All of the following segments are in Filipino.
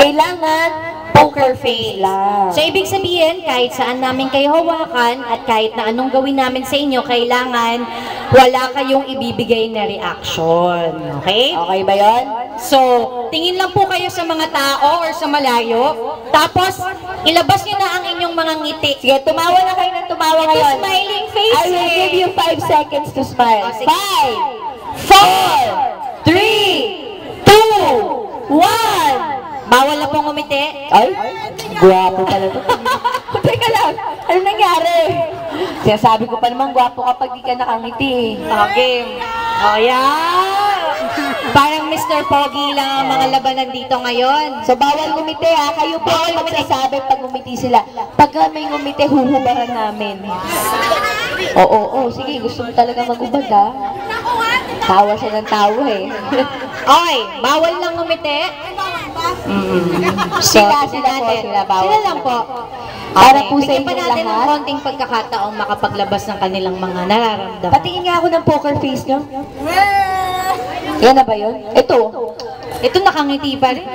Kailangan poker face lang. So, ibig sabihin, kahit saan namin kayo hawakan at kahit na anong gawin namin sa inyo, kailangan wala kayong ibibigay na reaction. Okay? Okay ba yun? So, tingin lang po kayo sa mga tao or sa malayo. Tapos, ilabas nyo na ang inyong mga ngiti. Sige, tumawa na kayo ng tumawa ngayon. Smiling face. I will give you 5 seconds to smile. 5, 4, 3, 2, 1. Bawal na pong umiti. Ay, guwapo pala ito. Teka lang, ano nangyari? Sinasabi ko pa naman, guwapo kapag di ka nakangiti. Okay. O, yan. Parang Mr. Pogi lang ang mga labanan dito ngayon. So, bawal ngumiti ha. Kayo po ang magsasabi pag ngumiti sila. Pagka may ngumiti, huhubaran namin. Oo. Sige, gusto mo talaga mag-ubad ha. Tawa siya ng tawa eh. Okay, bawal lang ngumiti. Sila bawal. Sila lang po. Para po sa Bigyan pa inyo natin ng lahat. konting pagkakataong makapaglabas ng kanilang mga nararamdaman. Patingin nga ako ng poker face nyo. Yan na ba yun? Ito. Ito nakangiti pa rin.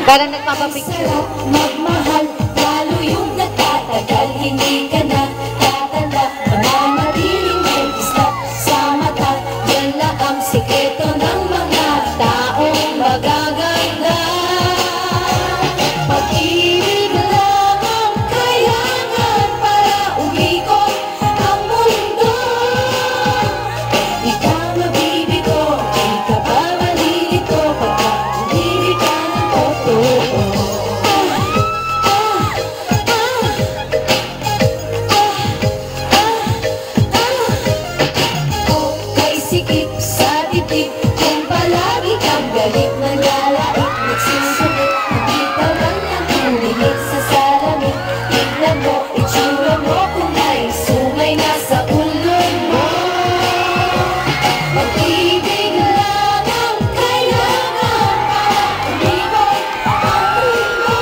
Parang nagpapapicture. Magmahal, lalo yung nagtatagal, hindi ka na tatanda. Mananatiling may isla sa mata, yan lang ang sikreto ng mga taong magaganda. Pag-ibig lang ang kailangan para umikot ang mundo. Ikaw mabibigo, di ka ba malilito pagka umibig ka ng totoo. Okay, sikip sa dibdib kung palagi kang galit na lalait, nagsusumit, hindi ka man lang tumingin sa salamin. Tignan mo, itsura mo kung may sungay na sa ulo mo. Pag-ibig lang ang kailangan para umibig ang mundo.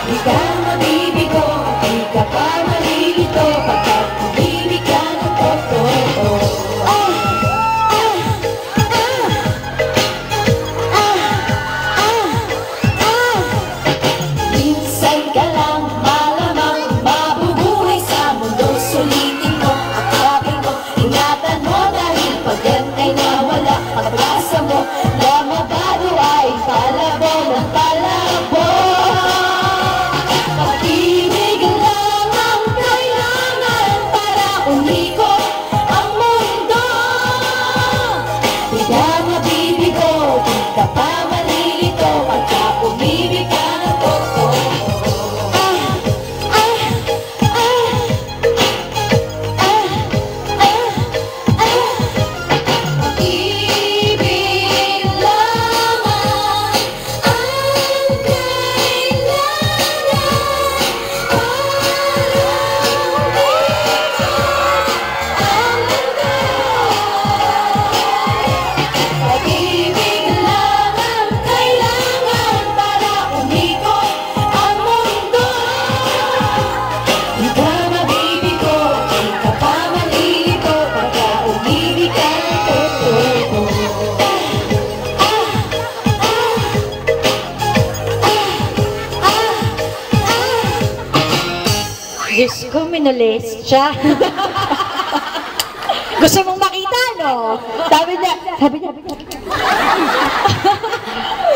Di ka mabibigo, di ka pa malilito pagkat umibig ka ng totoo. Minsan ka lang malamang mabubuhay sa mundo. Sulitin mo, akapin mo, ingatan mo dahil pag yan ay nawala, pag-asa mo na mabado ay palabo ng palabo. Pag-ibig lang ang kailangan para umikot ang mundo. Di ka mabibigo, di ka pa malilito pagka umibig ka ng totoo. Pag-ibig lang ang kailangan para umikot ang mundo. Di ka mabibigo, di ka pa malilito pagka umibig ka ng totoo. Diyos ko, minulis siya. Gusto mong makita, no? Sabi niya.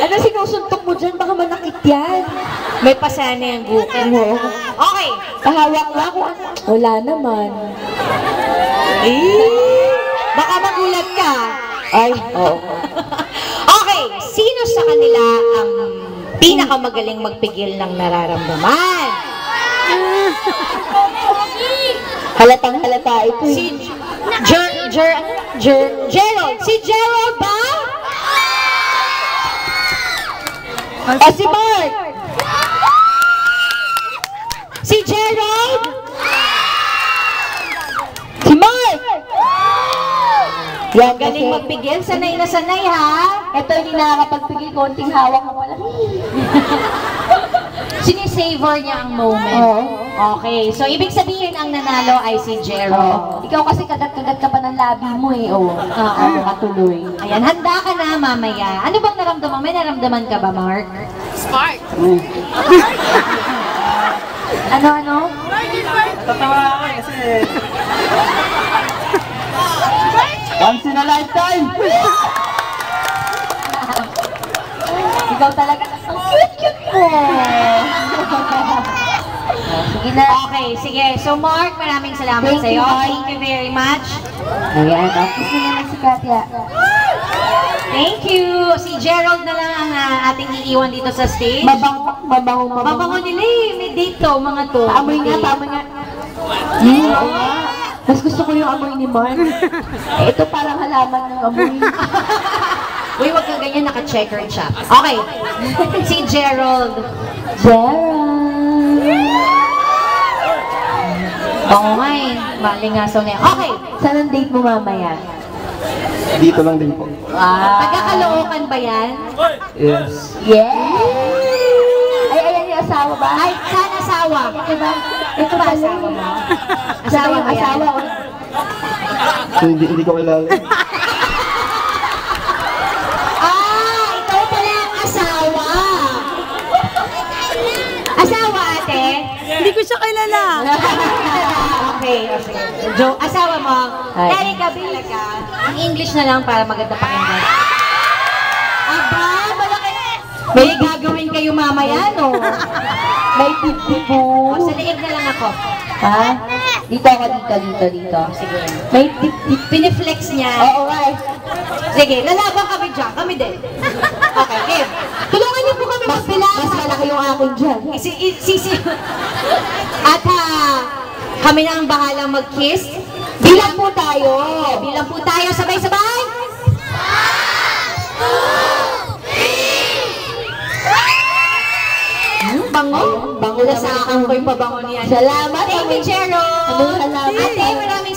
Ano sinusuntok mo dyan? Baka manakit yan. May pasana yung buka mo. Okay. Pahawak na ako. Wala naman. Baka magulat ka. Ay, oo. Okay, sino sa kanila ang pinakamagaling magpigil ng nararamdaman? Halatang halata ito. Si Gerald. Si Gerald ba? Si Mark! Si Gerald? Si Mark! Yan, Galing kasi magpigil. Sanay na sanay, ha? ito hindi nakakapagpigil, konting hawak mo pala. sinisavor niya ang moment. Oo. Okay, so ibig sabihin ang nanalo ay si Jero. Ikaw kasi kagat-kagat ka pa ng labi mo eh. Oo. Oo. Katuloy. Ayan, handa ka na mamaya. Ano bang naramdaman? May naramdaman ka ba, Mark? Ano? Natatawa ako eh, kasi... Once in a lifetime! Ikaw talaga. Ang cute-cute mo. Sige na. Okay, sige. So Mark, maraming salamat Thank sa iyo. you, Mark. Thank you very much. Ayan. Tapos na naman si Katya. Thank you. Si Gerald na lang ang ating iiwan dito sa stage. Mabango. Mabango nila eh. May date to, mga to. Amoy nga, tama nga. Oo nga. Mas gusto ko yung amoy ni Mark. Ito parang halaman ng amoy. Uy, wag kang ganyan, naka-checkered siya. Okay. Si Gerald. Gerald. Oo nga eh. Malingasaw na yan. Okay. Saan ang date mo mamaya? Dito lang din po. Taga-Caloocan ba yan? Yes. Yeah! Ay, ayan yung asawa ba? Ay, saan asawa? Ito ba? Ito ba asawa mo? Asawa ba yan? Asawa. Hindi ko kilala. Ikaw pala ang asawa. Asawa, ate? Hindi ko siya kilala. Okay. Joe, asawa mo? Hi. Erika, bilang ka. Ang English na lang para maganda pakinggan. Aba, malaki. May gagawin kayo mamaya, no? May tip po. O, sa liig na lang ako. Ha? Dito ako, dito. Sige. May tip. Piniflex niya. Oo nga eh. Sige, lalaban kami dyan. Kami din. Okay, Kim. Tulungan niyo po kami magbilang. Mas malaki yung akin dyan. At kami na ang bahalang mag-kiss. Bilang po tayo. Bilang po tayo, sabay-sabay. Bango? Bango Wala sa akin ko yung pabango niya. Salamat. Thank you, Jero. Salamat. Ate, maraming